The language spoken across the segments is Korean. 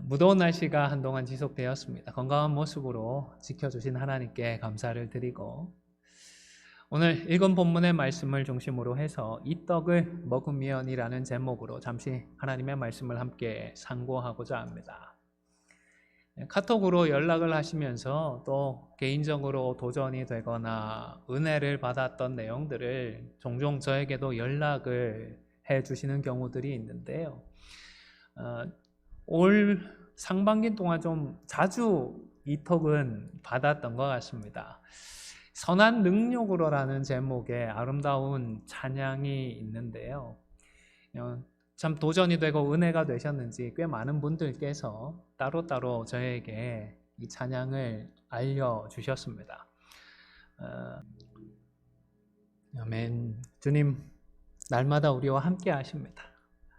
무더운 날씨가 한동안 지속되었습니다. 건강한 모습으로 지켜주신 하나님께 감사를 드리고 오늘 읽은 본문의 말씀을 중심으로 해서 이 떡을 먹으면이라는 제목으로 잠시 하나님의 말씀을 함께 상고하고자 합니다. 카톡으로 연락을 하시면서 또 개인적으로 도전이 되거나 은혜를 받았던 내용들을 종종 저에게도 연락을 해주시는 경우들이 있는데요. 올 상반기 동안 좀 자주 이 톡은 받았던 것 같습니다. 선한 능력으로라는 제목의 아름다운 찬양이 있는데요. 참 도전이 되고 은혜가 되셨는지 꽤 많은 분들께서 따로따로 저에게 이 찬양을 알려주셨습니다. 아멘. 주님 날마다 우리와 함께 하십니다.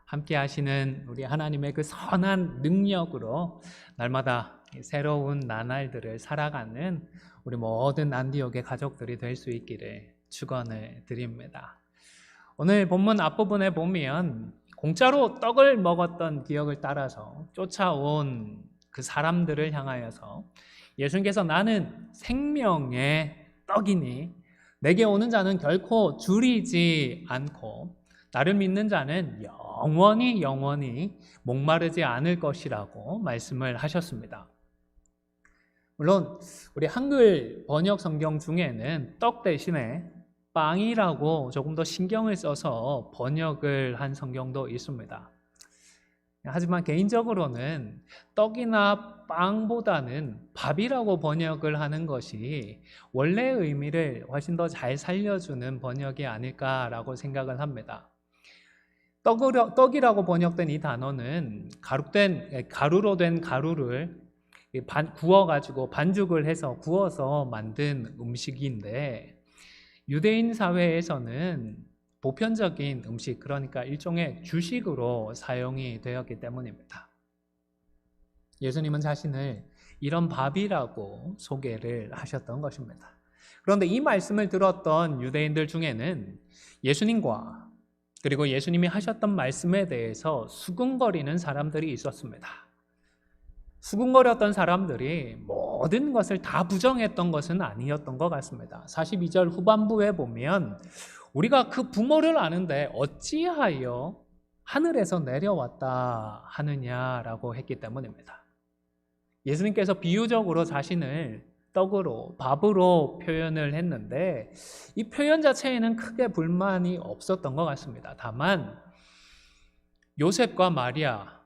함께 하시는 우리 하나님의 그 선한 능력으로 날마다 새로운 나날들을 살아가는 우리 모든 안디옥의 가족들이 될 수 있기를 축원을 드립니다. 오늘 본문 앞부분에 보면 공짜로 떡을 먹었던 기억을 따라서 쫓아온 그 사람들을 향하여서 예수님께서 나는 생명의 떡이니 내게 오는 자는 결코 줄이지 않고 나를 믿는 자는 영원히 목마르지 않을 것이라고 말씀을 하셨습니다. 물론 우리 한글 번역 성경 중에는 떡 대신에 빵이라고 조금 더 신경을 써서 번역을 한 성경도 있습니다. 하지만 개인적으로는 떡이나 빵보다는 밥이라고 번역을 하는 것이 원래의 의미를 훨씬 더 잘 살려주는 번역이 아닐까라고 생각을 합니다. 떡이라고 번역된 이 단어는 가루로 된 가루를 구워가지고 반죽을 해서 구워서 만든 음식인데 유대인 사회에서는 보편적인 음식, 그러니까 일종의 주식으로 사용이 되었기 때문입니다. 예수님은 자신을 이런 밥이라고 소개를 하셨던 것입니다. 그런데 이 말씀을 들었던 유대인들 중에는 예수님과 그리고 예수님이 하셨던 말씀에 대해서 수군거리는 사람들이 있었습니다. 수군거렸던 사람들이 모든 것을 다 부정했던 것은 아니었던 것 같습니다. 42절 후반부에 보면 우리가 그 부모를 아는데 어찌하여 하늘에서 내려왔다 하느냐라고 했기 때문입니다. 예수님께서 비유적으로 자신을 떡으로, 밥으로 표현을 했는데 이 표현 자체에는 크게 불만이 없었던 것 같습니다. 다만 요셉과 마리아,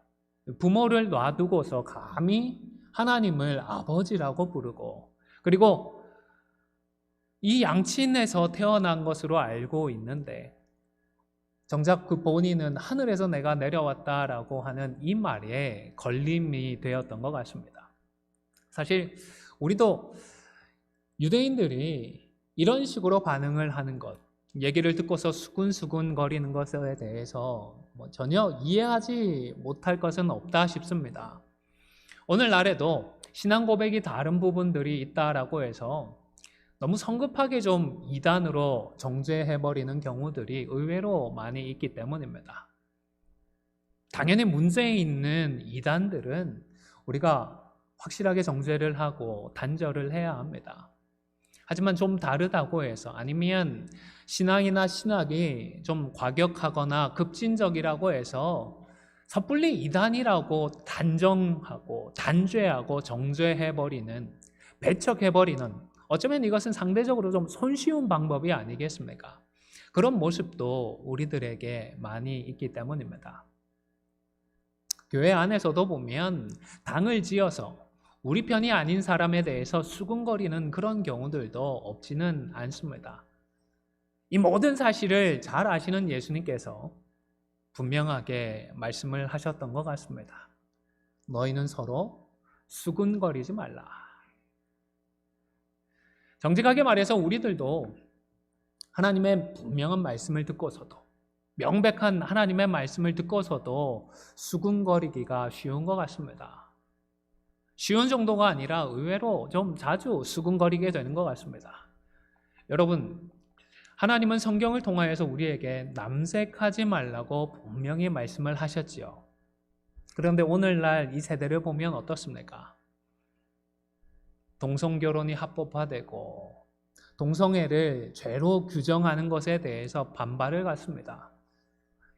부모를 놔두고서 감히 하나님을 아버지라고 부르고 그리고 이 양친에서 태어난 것으로 알고 있는데 정작 그 본인은 하늘에서 내가 내려왔다라고 하는 이 말에 걸림이 되었던 것 같습니다. 사실 우리도 유대인들이 이런 식으로 반응을 하는 것, 얘기를 듣고서 수군수군 거리는 것에 대해서 전혀 이해하지 못할 것은 없다 싶습니다. 오늘날에도 신앙 고백이 다른 부분들이 있다라고 해서 너무 성급하게 좀 이단으로 정죄해버리는 경우들이 의외로 많이 있기 때문입니다. 당연히 문제 있는 이단들은 우리가 확실하게 정죄를 하고 단절을 해야 합니다. 하지만 좀 다르다고 해서 아니면 신앙이나 신학이 좀 과격하거나 급진적이라고 해서 섣불리 이단이라고 단정하고 단죄하고 정죄해버리는, 배척해버리는, 어쩌면 이것은 상대적으로 좀 손쉬운 방법이 아니겠습니까? 그런 모습도 우리들에게 많이 있기 때문입니다. 교회 안에서도 보면 당을 지어서 우리 편이 아닌 사람에 대해서 수군거리는 그런 경우들도 없지는 않습니다. 이 모든 사실을 잘 아시는 예수님께서 분명하게 말씀을 하셨던 것 같습니다. 너희는 서로 수군거리지 말라. 정직하게 말해서 우리들도 하나님의 분명한 말씀을 듣고서도 명백한 하나님의 말씀을 듣고서도 수군거리기가 쉬운 것 같습니다. 쉬운 정도가 아니라 의외로 좀 자주 수군거리게 되는 것 같습니다. 여러분, 하나님은 성경을 통하여서 우리에게 남색하지 말라고 분명히 말씀을 하셨지요. 그런데 오늘날 이 세대를 보면 어떻습니까? 동성결혼이 합법화되고 동성애를 죄로 규정하는 것에 대해서 반발을 갖습니다.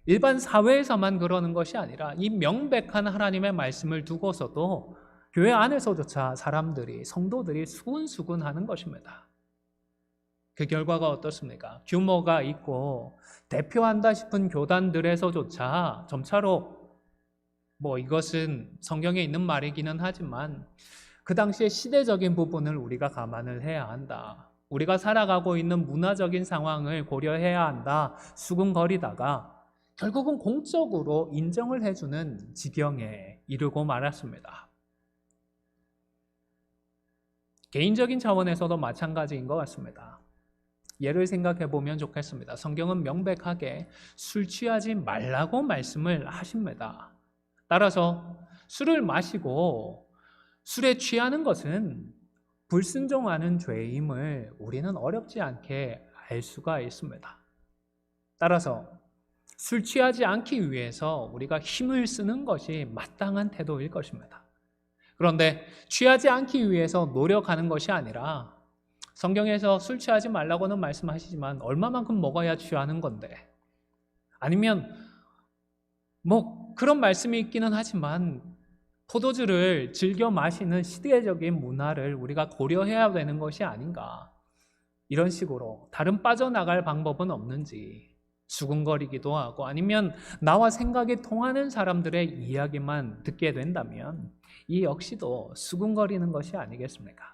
일반 사회에서만 그러는 것이 아니라 이 명백한 하나님의 말씀을 두고서도 교회 안에서조차 사람들이, 성도들이 수군수군하는 것입니다. 그 결과가 어떻습니까? 규모가 있고 대표한다 싶은 교단들에서조차 점차로 이것은 성경에 있는 말이기는 하지만 그 당시의 시대적인 부분을 우리가 감안을 해야 한다. 우리가 살아가고 있는 문화적인 상황을 고려해야 한다. 수군거리다가 결국은 공적으로 인정을 해주는 지경에 이르고 말았습니다. 개인적인 차원에서도 마찬가지인 것 같습니다. 예를 생각해 보면 좋겠습니다. 성경은 명백하게 술 취하지 말라고 말씀을 하십니다. 따라서 술을 마시고 술에 취하는 것은 불순종하는 죄임을 우리는 어렵지 않게 알 수가 있습니다. 따라서 술 취하지 않기 위해서 우리가 힘을 쓰는 것이 마땅한 태도일 것입니다. 그런데 취하지 않기 위해서 노력하는 것이 아니라 성경에서 술 취하지 말라고는 말씀하시지만 얼마만큼 먹어야 취하는 건데, 아니면 그런 말씀이 있기는 하지만 포도주를 즐겨 마시는 시대적인 문화를 우리가 고려해야 되는 것이 아닌가, 이런 식으로 다른 빠져나갈 방법은 없는지 수군거리기도 하고, 아니면 나와 생각이 통하는 사람들의 이야기만 듣게 된다면 이 역시도 수군거리는 것이 아니겠습니까?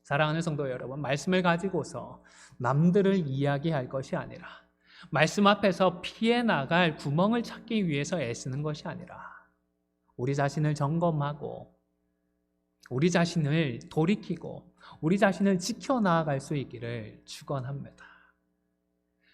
사랑하는 성도 여러분, 말씀을 가지고서 남들을 이야기할 것이 아니라 말씀 앞에서 피해 나갈 구멍을 찾기 위해서 애쓰는 것이 아니라 우리 자신을 점검하고 우리 자신을 돌이키고 우리 자신을 지켜나갈 수 있기를 축원합니다.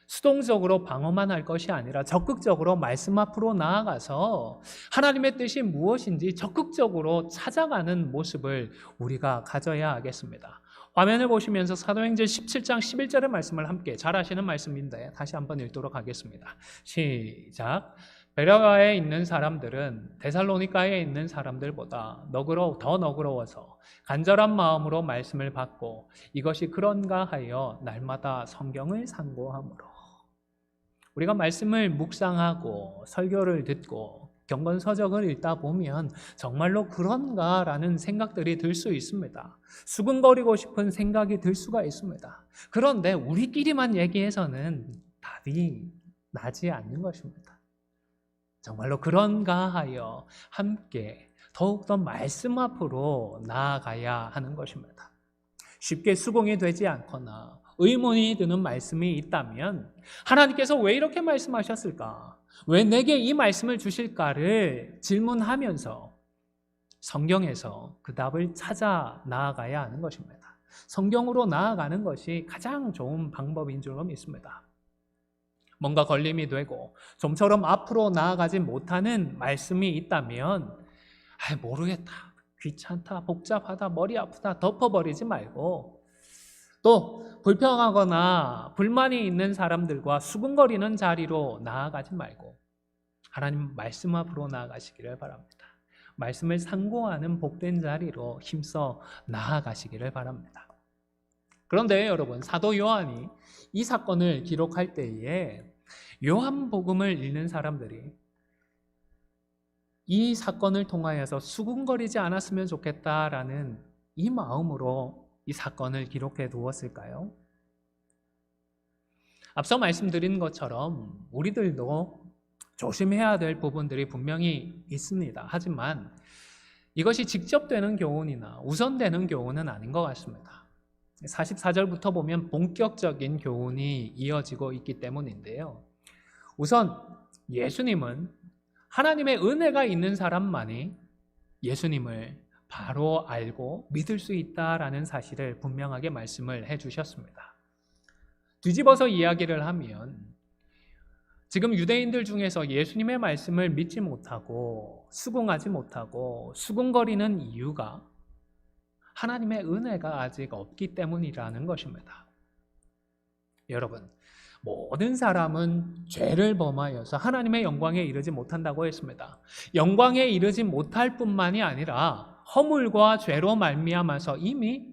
수동적으로 방어만 할 것이 아니라 적극적으로 말씀 앞으로 나아가서 하나님의 뜻이 무엇인지 적극적으로 찾아가는 모습을 우리가 가져야 하겠습니다. 화면을 보시면서 사도행전 17장 11절의 말씀을 함께 잘 아시는 말씀인데 다시 한번 읽도록 하겠습니다. 시작. 베레아에 있는 사람들은 데살로니가에 있는 사람들보다 더 너그러워서 간절한 마음으로 말씀을 받고 이것이 그런가 하여 날마다 성경을 상고하므로. 우리가 말씀을 묵상하고 설교를 듣고 경건서적을 읽다 보면 정말로 그런가라는 생각들이 들 수 있습니다. 수근거리고 싶은 생각이 들 수가 있습니다. 그런데 우리끼리만 얘기해서는 답이 나지 않는 것입니다. 정말로 그런가 하여 함께 더욱더 말씀 앞으로 나아가야 하는 것입니다. 쉽게 수긍이 되지 않거나 의문이 드는 말씀이 있다면 하나님께서 왜 이렇게 말씀하셨을까? 왜 내게 이 말씀을 주실까를 질문하면서 성경에서 그 답을 찾아 나아가야 하는 것입니다. 성경으로 나아가는 것이 가장 좋은 방법인 줄 믿습니다. 뭔가 걸림이 되고 좀처럼 앞으로 나아가지 못하는 말씀이 있다면 모르겠다, 귀찮다, 복잡하다, 머리 아프다 덮어버리지 말고, 또 불평하거나 불만이 있는 사람들과 수군거리는 자리로 나아가지 말고 하나님 말씀 앞으로 나아가시기를 바랍니다. 말씀을 상고하는 복된 자리로 힘써 나아가시기를 바랍니다. 그런데 여러분, 사도 요한이 이 사건을 기록할 때에 요한복음을 읽는 사람들이 이 사건을 통하여서 수군거리지 않았으면 좋겠다라는 이 마음으로 이 사건을 기록해 두었을까요? 앞서 말씀드린 것처럼 우리들도 조심해야 될 부분들이 분명히 있습니다. 하지만 이것이 직접 되는 교훈이나 우선되는 교훈은 아닌 것 같습니다. 44절부터 보면 본격적인 교훈이 이어지고 있기 때문인데요. 우선 예수님은 하나님의 은혜가 있는 사람만이 예수님을 바로 알고 믿을 수 있다라는 사실을 분명하게 말씀을 해주셨습니다. 뒤집어서 이야기를 하면 지금 유대인들 중에서 예수님의 말씀을 믿지 못하고 수긍하지 못하고 수긍거리는 이유가 하나님의 은혜가 아직 없기 때문이라는 것입니다. 여러분, 모든 사람은 죄를 범하여서 하나님의 영광에 이르지 못한다고 했습니다. 영광에 이르지 못할 뿐만이 아니라 허물과 죄로 말미암아서 이미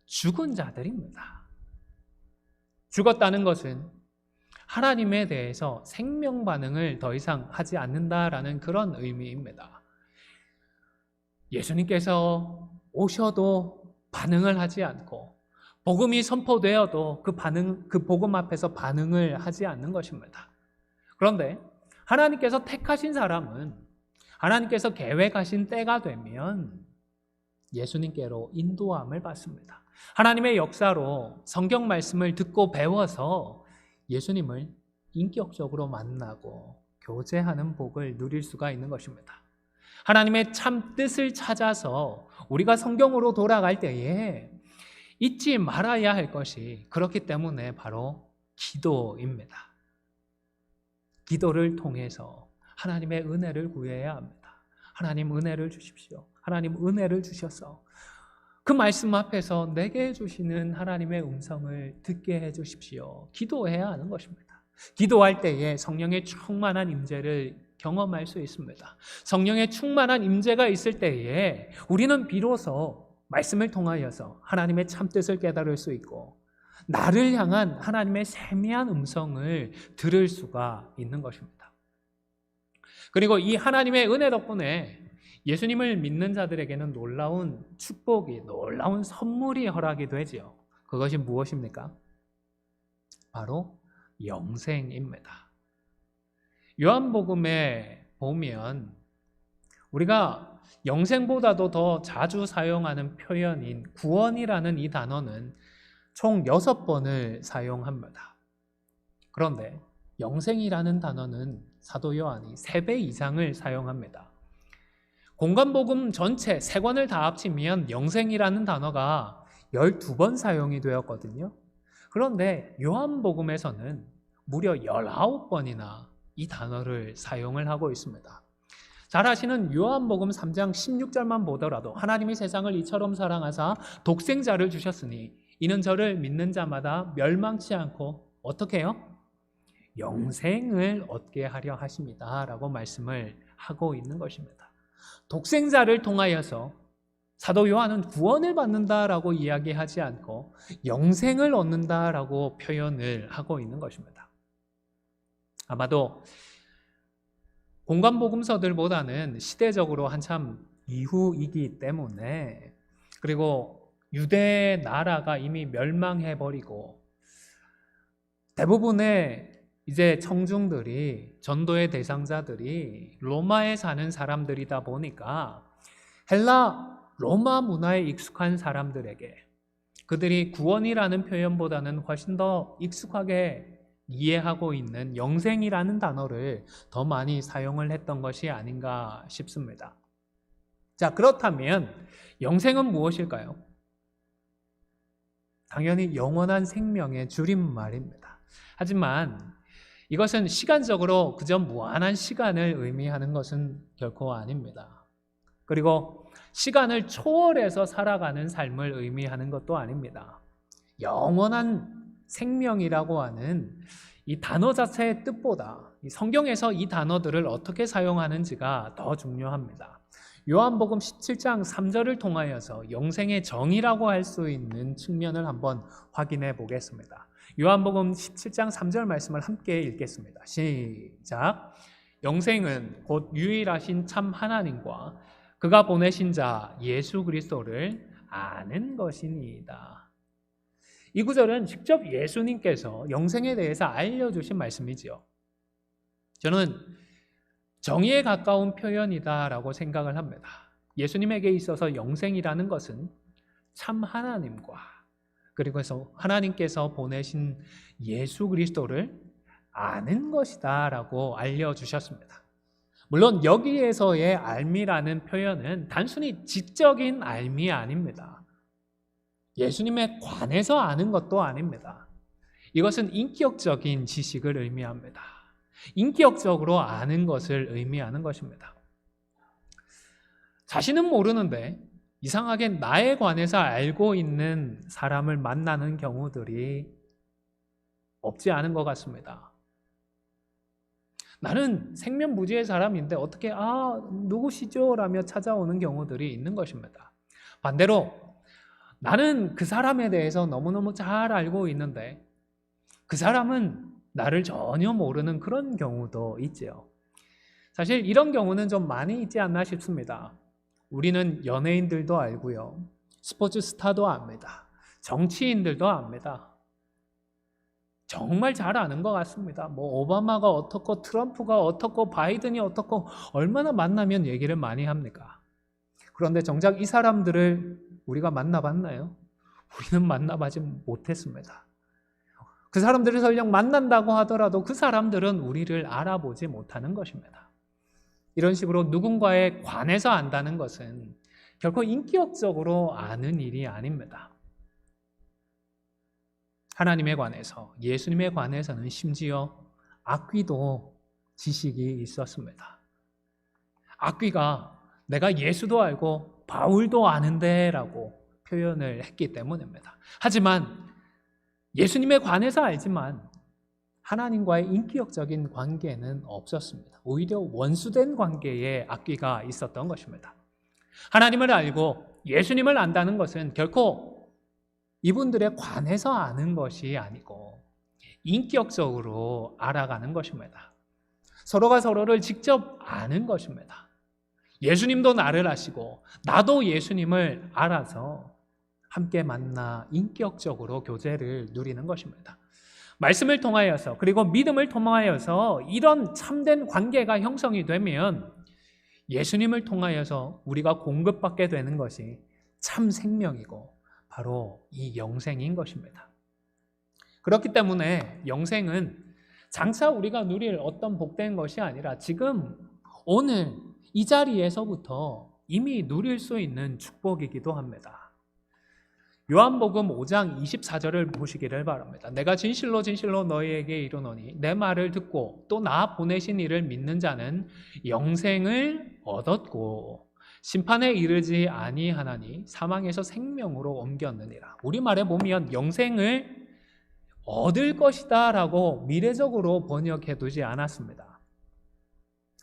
죽은 자들입니다. 죽었다는 것은 하나님에 대해서 생명 반응을 더 이상 하지 않는다라는 그런 의미입니다. 예수님께서 오셔도 반응을 하지 않고 복음이 선포되어도 그 복음 앞에서 반응을 하지 않는 것입니다. 그런데 하나님께서 택하신 사람은 하나님께서 계획하신 때가 되면 예수님께로 인도함을 받습니다. 하나님의 역사로 성경 말씀을 듣고 배워서 예수님을 인격적으로 만나고 교제하는 복을 누릴 수가 있는 것입니다. 하나님의 참 뜻을 찾아서 우리가 성경으로 돌아갈 때에 잊지 말아야 할 것이 그렇기 때문에 바로 기도입니다. 기도를 통해서 하나님의 은혜를 구해야 합니다. 하나님 은혜를 주십시오. 하나님 은혜를 주셔서 그 말씀 앞에서 내게 주시는 하나님의 음성을 듣게 해주십시오. 기도해야 하는 것입니다. 기도할 때에 성령의 충만한 임재를 경험할 수 있습니다. 성령의 충만한 임재가 있을 때에 우리는 비로소 말씀을 통하여서 하나님의 참뜻을 깨달을 수 있고 나를 향한 하나님의 세미한 음성을 들을 수가 있는 것입니다. 그리고 이 하나님의 은혜 덕분에 예수님을 믿는 자들에게는 놀라운 축복이, 놀라운 선물이 허락이 되지요. 그것이 무엇입니까? 바로 영생입니다. 요한복음에 보면 우리가 영생보다도 더 자주 사용하는 표현인 구원이라는 이 단어는 총 6번을 사용합니다. 그런데 영생이라는 단어는 사도 요한이 3배 이상을 사용합니다. 공관복음 전체 3권을 다 합치면 영생이라는 단어가 12번 사용이 되었거든요. 그런데 요한복음에서는 무려 19번이나 이 단어를 사용을 하고 있습니다. 잘 아시는 요한복음 3장 16절만 보더라도 하나님이 세상을 이처럼 사랑하사 독생자를 주셨으니 이는 저를 믿는 자마다 멸망치 않고 어떻게 해요? 영생을 얻게 하려 하십니다 라고 말씀을 하고 있는 것입니다. 독생자를 통하여서 사도 요한은 구원을 받는다라고 이야기하지 않고 영생을 얻는다라고 표현을 하고 있는 것입니다. 아마도 공관복음서들보다는 시대적으로 한참 이후이기 때문에 그리고 유대 나라가 이미 멸망해버리고 대부분의 이제 청중들이 전도의 대상자들이 로마에 사는 사람들이다 보니까 로마 문화에 익숙한 사람들에게 그들이 구원이라는 표현보다는 훨씬 더 익숙하게 이해하고 있는 영생이라는 단어를 더 많이 사용을 했던 것이 아닌가 싶습니다. 자, 그렇다면 영생은 무엇일까요? 당연히 영원한 생명의 줄임말입니다. 하지만 이것은 시간적으로 그저 무한한 시간을 의미하는 것은 결코 아닙니다. 그리고 시간을 초월해서 살아가는 삶을 의미하는 것도 아닙니다. 영원한 생명이라고 하는 이 단어 자체의 뜻보다 이 성경에서 이 단어들을 어떻게 사용하는지가 더 중요합니다. 요한복음 17장 3절을 통하여서 영생의 정의라고 할 수 있는 측면을 한번 확인해 보겠습니다. 요한복음 17장 3절 말씀을 함께 읽겠습니다. 시작. 영생은 곧 유일하신 참 하나님과 그가 보내신 자 예수 그리스도를 아는 것이니이다. 이 구절은 직접 예수님께서 영생에 대해서 알려주신 말씀이지요. 저는 정의에 가까운 표현이다라고 생각을 합니다. 예수님에게 있어서 영생이라는 것은 참 하나님과 그리고 해서 하나님께서 보내신 예수 그리스도를 아는 것이다라고 알려주셨습니다. 물론 여기에서의 알미라는 표현은 단순히 지적인 알미 아닙니다. 예수님에 관해서 아는 것도 아닙니다. 이것은 인격적인 지식을 의미합니다. 인격적으로 아는 것을 의미하는 것입니다. 자신은 모르는데 이상하게 나에 관해서 알고 있는 사람을 만나는 경우들이 없지 않은 것 같습니다. 나는 생면부지의 사람인데 어떻게 누구시죠? 라며 찾아오는 경우들이 있는 것입니다. 반대로 나는 그 사람에 대해서 너무너무 잘 알고 있는데 그 사람은 나를 전혀 모르는 그런 경우도 있지요. 사실 이런 경우는 좀 많이 있지 않나 싶습니다. 우리는 연예인들도 알고요. 스포츠 스타도 압니다. 정치인들도 압니다. 정말 잘 아는 것 같습니다. 오바마가 어떻고 트럼프가 어떻고 바이든이 어떻고 얼마나 만나면 얘기를 많이 합니까? 그런데 정작 이 사람들을 우리가 만나봤나요? 우리는 만나보지 못했습니다. 그 사람들을 설령 만난다고 하더라도 그 사람들은 우리를 알아보지 못하는 것입니다. 이런 식으로 누군가에 관해서 안다는 것은 결코 인격적으로 아는 일이 아닙니다. 하나님에 관해서, 예수님에 관해서는 심지어 악귀도 지식이 있었습니다. 악귀가 내가 예수도 알고 바울도 아는데 라고 표현을 했기 때문입니다. 하지만 예수님에 관해서 알지만 하나님과의 인격적인 관계는 없었습니다. 오히려 원수된 관계에 악귀가 있었던 것입니다. 하나님을 알고 예수님을 안다는 것은 결코 이분들에 관해서 아는 것이 아니고 인격적으로 알아가는 것입니다. 서로가 서로를 직접 아는 것입니다. 예수님도 나를 아시고 나도 예수님을 알아서 함께 만나 인격적으로 교제를 누리는 것입니다. 말씀을 통하여서 그리고 믿음을 통하여서 이런 참된 관계가 형성이 되면 예수님을 통하여서 우리가 공급받게 되는 것이 참 생명이고 바로 이 영생인 것입니다. 그렇기 때문에 영생은 장차 우리가 누릴 어떤 복된 것이 아니라 지금 오늘 이 자리에서부터 이미 누릴 수 있는 축복이기도 합니다. 요한복음 5장 24절을 보시기를 바랍니다. 내가 진실로 진실로 너희에게 이르노니 내 말을 듣고 또 나 보내신 이를 믿는 자는 영생을 얻었고 심판에 이르지 아니하나니 사망에서 생명으로 옮겼느니라. 우리말에 보면 영생을 얻을 것이다 라고 미래적으로 번역해 두지 않았습니다.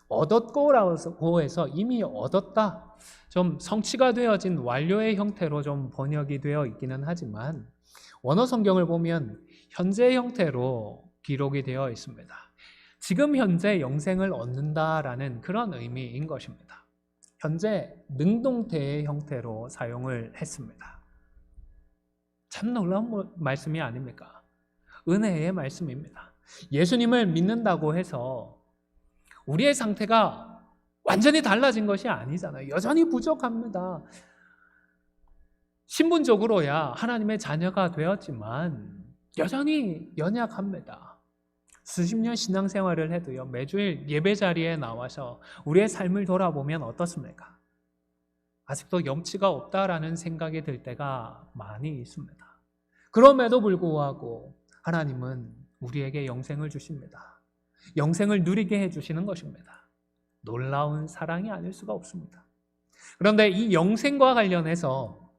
얻었고라고 해서 이미 얻었다, 좀 성취가 되어진 완료의 형태로 좀 번역이 되어 있기는 하지만 원어 성경을 보면 현재 형태로 기록이 되어 있습니다. 지금 현재 영생을 얻는다라는 그런 의미인 것입니다. 현재 능동태의 형태로 사용을 했습니다. 참 놀라운 말씀이 아닙니까? 은혜의 말씀입니다. 예수님을 믿는다고 해서 우리의 상태가 완전히 달라진 것이 아니잖아요. 여전히 부족합니다. 신분적으로야 하나님의 자녀가 되었지만 여전히 연약합니다. 수십 년 신앙생활을 해도요, 매주일 예배 자리에 나와서 우리의 삶을 돌아보면 어떻습니까? 아직도 염치가 없다라는 생각이 들 때가 많이 있습니다. 그럼에도 불구하고 하나님은 우리에게 영생을 주십니다. 영생을 누리게 해주시는 것입니다. 놀라운 사랑이 아닐 수가 없습니다. 그런데 이 영생과 관련해서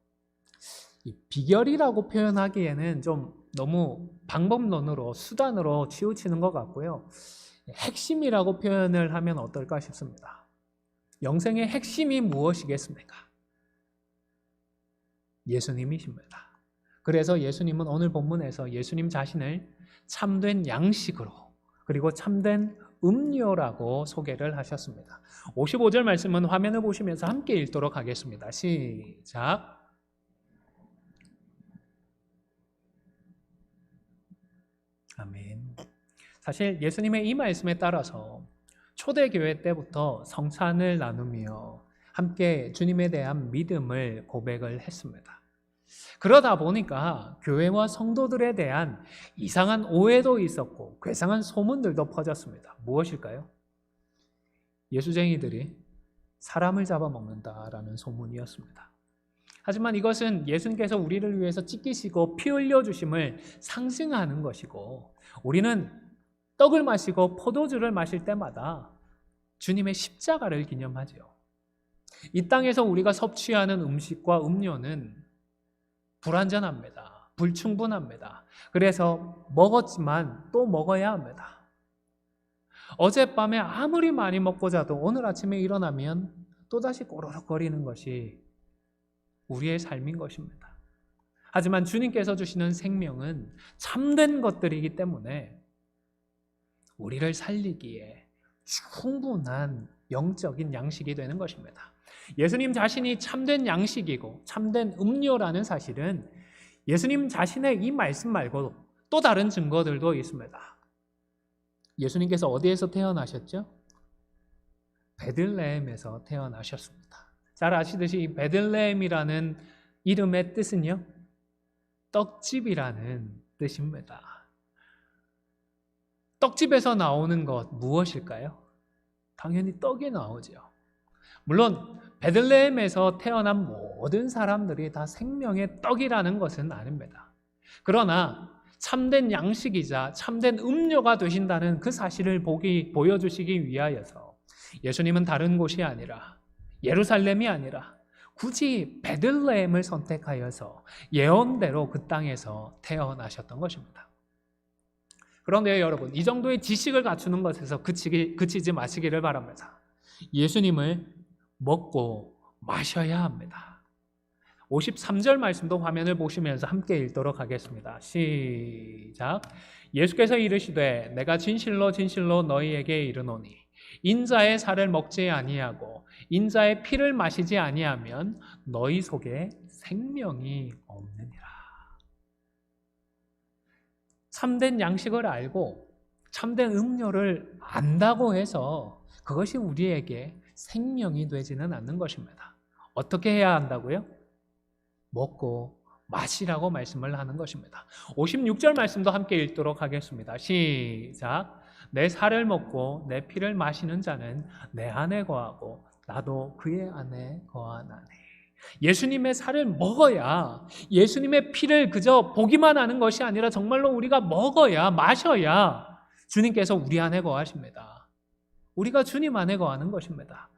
이 비결이라고 표현하기에는 좀 너무 방법론으로 수단으로 치우치는 것 같고요. 핵심이라고 표현을 하면 어떨까 싶습니다. 영생의 핵심이 무엇이겠습니까? 예수님이십니다. 그래서 예수님은 오늘 본문에서 예수님 자신을 참된 양식으로 그리고 참된 음료라고 소개를 하셨습니다. 55절 말씀은 화면을 보시면서 함께 읽도록 하겠습니다. 시작. 아멘. 사실 예수님의 이 말씀에 따라서 초대교회 때부터 성찬을 나누며 함께 주님에 대한 믿음을 고백을 했습니다. 그러다 보니까 교회와 성도들에 대한 이상한 오해도 있었고 괴상한 소문들도 퍼졌습니다. 무엇일까요? 예수쟁이들이 사람을 잡아먹는다라는 소문이었습니다. 하지만 이것은 예수님께서 우리를 위해서 찢기시고 피 흘려주심을 상징하는 것이고 우리는 떡을 마시고 포도주를 마실 때마다 주님의 십자가를 기념하죠. 이 땅에서 우리가 섭취하는 음식과 음료는 불완전합니다. 불충분합니다. 그래서 먹었지만 또 먹어야 합니다. 어젯밤에 아무리 많이 먹고 자도 오늘 아침에 일어나면 또다시 꼬르륵거리는 것이 우리의 삶인 것입니다. 하지만 주님께서 주시는 생명은 참된 것들이기 때문에 우리를 살리기에 충분한 영적인 양식이 되는 것입니다. 예수님 자신이 참된 양식이고 참된 음료라는 사실은 예수님 자신의 이 말씀 말고 또 다른 증거들도 있습니다. 예수님께서 어디에서 태어나셨죠? 베들레헴에서 태어나셨습니다. 잘 아시듯이 이 베들레헴이라는 이름의 뜻은요, 떡집이라는 뜻입니다. 떡집에서 나오는 것 무엇일까요? 당연히 떡이 나오죠. 물론 베들레헴에서 태어난 모든 사람들이 다 생명의 떡이라는 것은 아닙니다. 그러나 참된 양식이자 참된 음료가 되신다는 그 사실을 보여주시기 위하여서 예수님은 다른 곳이 아니라 예루살렘이 아니라 굳이 베들레헴을 선택하여서 예언대로 그 땅에서 태어나셨던 것입니다. 그런데 여러분, 이 정도의 지식을 갖추는 것에서 그치지 마시기를 바랍니다. 예수님을 먹고 마셔야 합니다. 53절 말씀도 화면을 보시면서 함께 읽도록 하겠습니다. 시작. 예수께서 이르시되 내가 진실로 진실로 너희에게 이르노니 인자의 살을 먹지 아니하고 인자의 피를 마시지 아니하면 너희 속에 생명이 없느니라. 참된 양식을 알고 참된 음료를 안다고 해서 그것이 우리에게 생명이 되지는 않는 것입니다. 어떻게 해야 한다고요? 먹고 마시라고 말씀을 하는 것입니다. 56절 말씀도 함께 읽도록 하겠습니다. 시작. 내 살을 먹고 내 피를 마시는 자는 내 안에 거하고 나도 그의 안에 거하나니. 예수님의 살을 먹어야, 예수님의 피를 그저 보기만 하는 것이 아니라 정말로 우리가 먹어야, 마셔야 주님께서 우리 안에 거하십니다. 우리가 주님 안에 거하는 것입니다.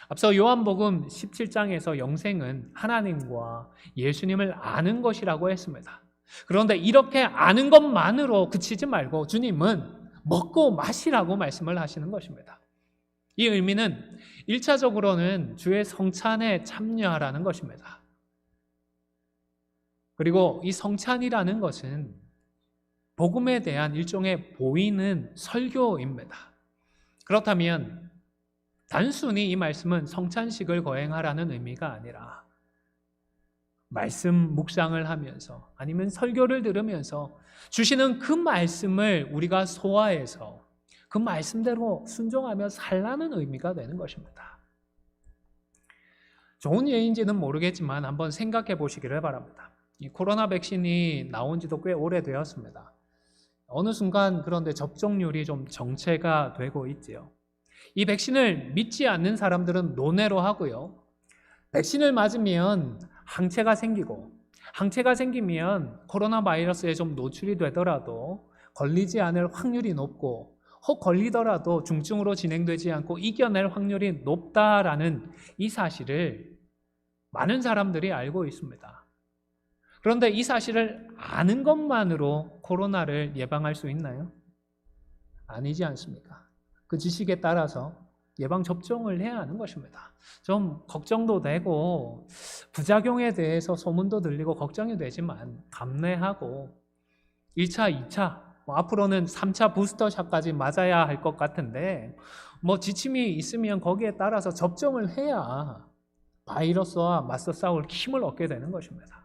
앞서 요한복음 17장에서 영생은 하나님과 예수님을 아는 것이라고 했습니다. 그런데 이렇게 아는 것만으로 그치지 말고 주님은 먹고 마시라고 말씀을 하시는 것입니다. 이 의미는 1차적으로는 주의 성찬에 참여하라는 것입니다. 그리고 이 성찬이라는 것은 복음에 대한 일종의 보이는 설교입니다. 그렇다면 단순히 이 말씀은 성찬식을 거행하라는 의미가 아니라 말씀 묵상을 하면서 아니면 설교를 들으면서 주시는 그 말씀을 우리가 소화해서 그 말씀대로 순종하며 살라는 의미가 되는 것입니다. 좋은 예인지는 모르겠지만 한번 생각해 보시기를 바랍니다. 이 코로나 백신이 나온 지도 꽤 오래되었습니다. 어느 순간 그런데 접종률이 좀 정체가 되고 있지요. 이 백신을 믿지 않는 사람들은 논외로 하고요. 백신을 맞으면 항체가 생기고 항체가 생기면 코로나 바이러스에 좀 노출이 되더라도 걸리지 않을 확률이 높고 혹 걸리더라도 중증으로 진행되지 않고 이겨낼 확률이 높다라는 이 사실을 많은 사람들이 알고 있습니다. 그런데 이 사실을 아는 것만으로 코로나를 예방할 수 있나요? 아니지 않습니까? 그 지식에 따라서 예방접종을 해야 하는 것입니다. 좀 걱정도 되고 부작용에 대해서 소문도 들리고 걱정이 되지만 감내하고 1차, 2차, 앞으로는 3차 부스터샷까지 맞아야 할 것 같은데 지침이 있으면 거기에 따라서 접종을 해야 바이러스와 맞서 싸울 힘을 얻게 되는 것입니다.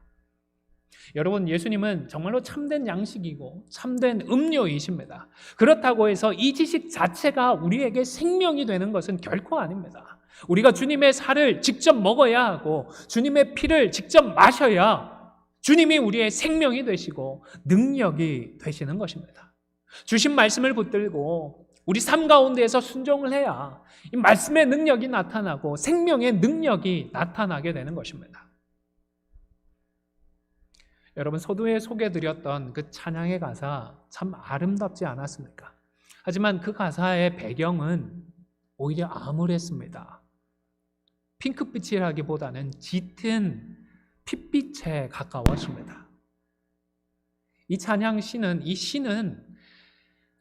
여러분, 예수님은 정말로 참된 양식이고 참된 음료이십니다. 그렇다고 해서 이 지식 자체가 우리에게 생명이 되는 것은 결코 아닙니다. 우리가 주님의 살을 직접 먹어야 하고 주님의 피를 직접 마셔야 주님이 우리의 생명이 되시고 능력이 되시는 것입니다. 주신 말씀을 붙들고 우리 삶 가운데에서 순종을 해야 이 말씀의 능력이 나타나고 생명의 능력이 나타나게 되는 것입니다. 여러분, 서두에 소개드렸던 그 찬양의 가사 참 아름답지 않았습니까? 하지만 그 가사의 배경은 오히려 암울했습니다. 핑크빛이라기보다는 짙은 핏빛에 가까웠습니다. 이 찬양 시는, 이 시는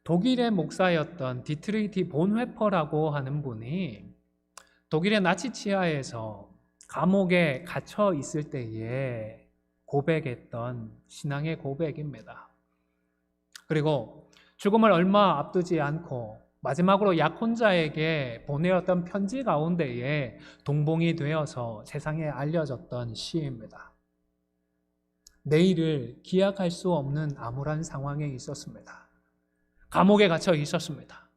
독일의 목사였던 디트리히 본회퍼라고 하는 분이 독일의 나치 치하에서 감옥에 갇혀 있을 때에 고백했던 신앙의 고백입니다. 그리고 죽음을 얼마 앞두지 않고 마지막으로 약혼자에게 보내었던 편지 가운데에 동봉이 되어서 세상에 알려졌던 시입니다. 내일을 기약할 수 없는 암울한 상황에 있었습니다. 감옥에 갇혀 있었습니다.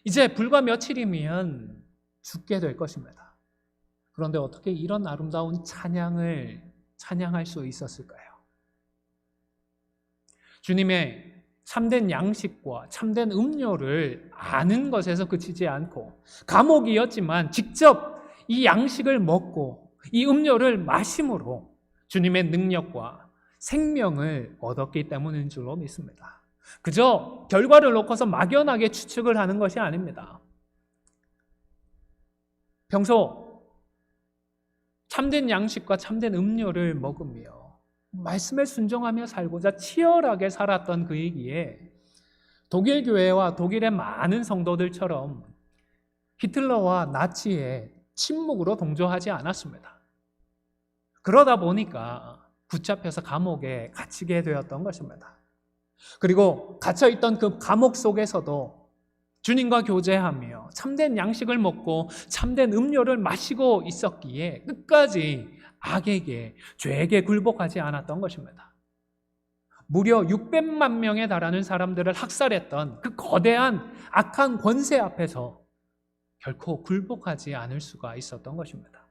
이제 불과 며칠이면 죽게 될 것입니다. 그런데 어떻게 이런 아름다운 찬양을 찬양할 수 있었을까요? 주님의 참된 양식과 참된 음료를 아는 것에서 그치지 않고 감옥이었지만 직접 이 양식을 먹고 이 음료를 마심으로 주님의 능력과 생명을 얻었기 때문인 줄로 믿습니다. 그저 결과를 놓고서 막연하게 추측을 하는 것이 아닙니다. 평소 참된 양식과 참된 음료를 먹으며 말씀에 순종하며 살고자 치열하게 살았던 그이기에 독일 교회와 독일의 많은 성도들처럼 히틀러와 나치의 침묵으로 동조하지 않았습니다. 그러다 보니까 붙잡혀서 감옥에 갇히게 되었던 것입니다. 그리고 갇혀있던 그 감옥 속에서도 주님과 교제하며 참된 양식을 먹고 참된 음료를 마시고 있었기에 끝까지 악에게, 죄에게 굴복하지 않았던 것입니다. 무려 600만 명에 달하는 사람들을 학살했던 그 거대한 악한 권세 앞에서 결코 굴복하지 않을 수가 있었던 것입니다.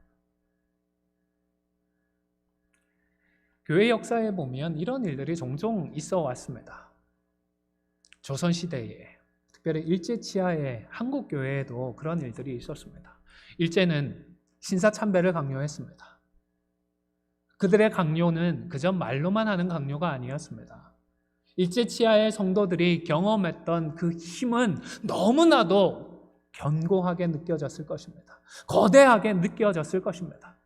교회 역사에 보면 이런 일들이 종종 있어 왔습니다. 조선시대에 특별히 일제치하의 한국교회에도 그런 일들이 있었습니다. 일제는 신사참배를 강요했습니다. 그들의 강요는 그저 말로만 하는 강요가 아니었습니다. 일제치하의 성도들이 경험했던 그 힘은 너무나도 견고하게 느껴졌을 것입니다. 거대하게 느껴졌을 것입니다.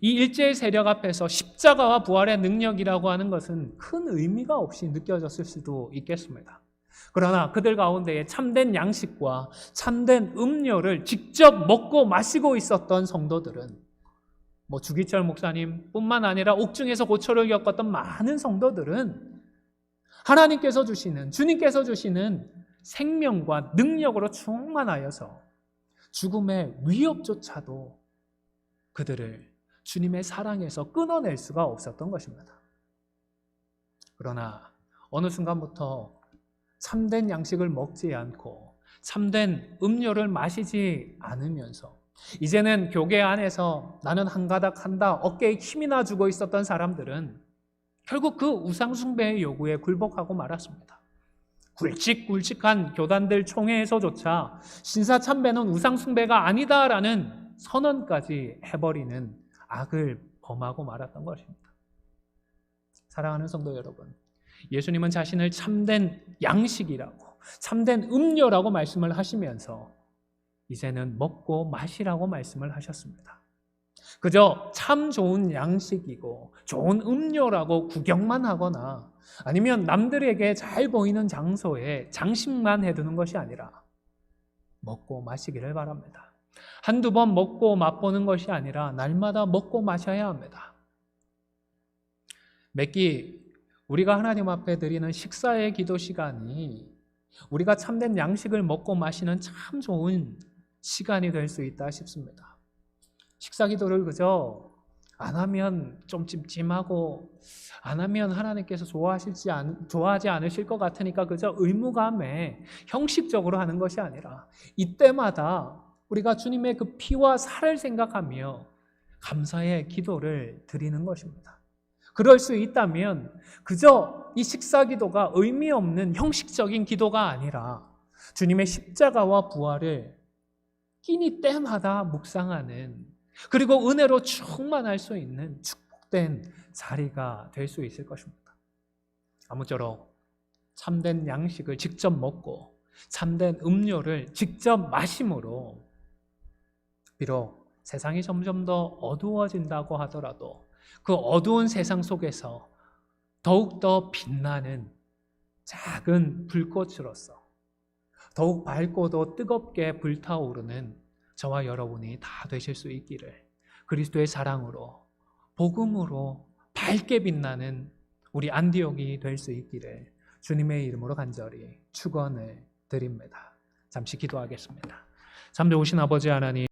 이 일제의 세력 앞에서 십자가와 부활의 능력이라고 하는 것은 큰 의미가 없이 느껴졌을 수도 있겠습니다. 그러나 그들 가운데에 참된 양식과 참된 음료를 직접 먹고 마시고 있었던 성도들은 주기철 목사님 뿐만 아니라 옥중에서 고초를 겪었던 많은 성도들은 하나님께서 주시는, 주님께서 주시는 생명과 능력으로 충만하여서 죽음의 위협조차도 그들을 주님의 사랑에서 끊어낼 수가 없었던 것입니다. 그러나 어느 순간부터 참된 양식을 먹지 않고 참된 음료를 마시지 않으면서 이제는 교계 안에서 나는 한가닥 한다, 어깨에 힘이나 주고 있었던 사람들은 결국 그 우상숭배의 요구에 굴복하고 말았습니다. 굵직굵직한 교단들 총회에서조차 신사참배는 우상숭배가 아니다라는 선언까지 해버리는 악을 범하고 말았던 것입니다. 사랑하는 성도 여러분, 예수님은 자신을 참된 양식이라고, 참된 음료라고 말씀을 하시면서 이제는 먹고 마시라고 말씀을 하셨습니다. 그저 참 좋은 양식이고 좋은 음료라고 구경만 하거나 아니면 남들에게 잘 보이는 장소에 장식만 해두는 것이 아니라 먹고 마시기를 바랍니다. 한두 번 먹고 맛보는 것이 아니라 날마다 먹고 마셔야 합니다. 매끼 우리가 하나님 앞에 드리는 식사의 기도 시간이 우리가 참된 양식을 먹고 마시는 참 좋은 시간이 될 수 있다 싶습니다. 식사 기도를 그저 안 하면 좀 찜찜하고 안 하면 하나님께서 좋아하지 않으실 것 같으니까 그저 의무감에 형식적으로 하는 것이 아니라 이때마다 우리가 주님의 그 피와 살을 생각하며 감사의 기도를 드리는 것입니다. 그럴 수 있다면 그저 이 식사 기도가 의미 없는 형식적인 기도가 아니라 주님의 십자가와 부활을 끼니 때마다 묵상하는, 그리고 은혜로 충만할 수 있는 축복된 자리가 될 수 있을 것입니다. 아무쪼록 참된 양식을 직접 먹고 참된 음료를 직접 마심으로 비록 세상이 점점 더 어두워진다고 하더라도 그 어두운 세상 속에서 더욱더 빛나는 작은 불꽃으로서 더욱 밝고도 뜨겁게 불타오르는 저와 여러분이 다 되실 수 있기를, 그리스도의 사랑으로 복음으로 밝게 빛나는 우리 안디옥이 될 수 있기를 주님의 이름으로 간절히 축원을 드립니다. 잠시 기도하겠습니다. 참되오신 아버지 하나님,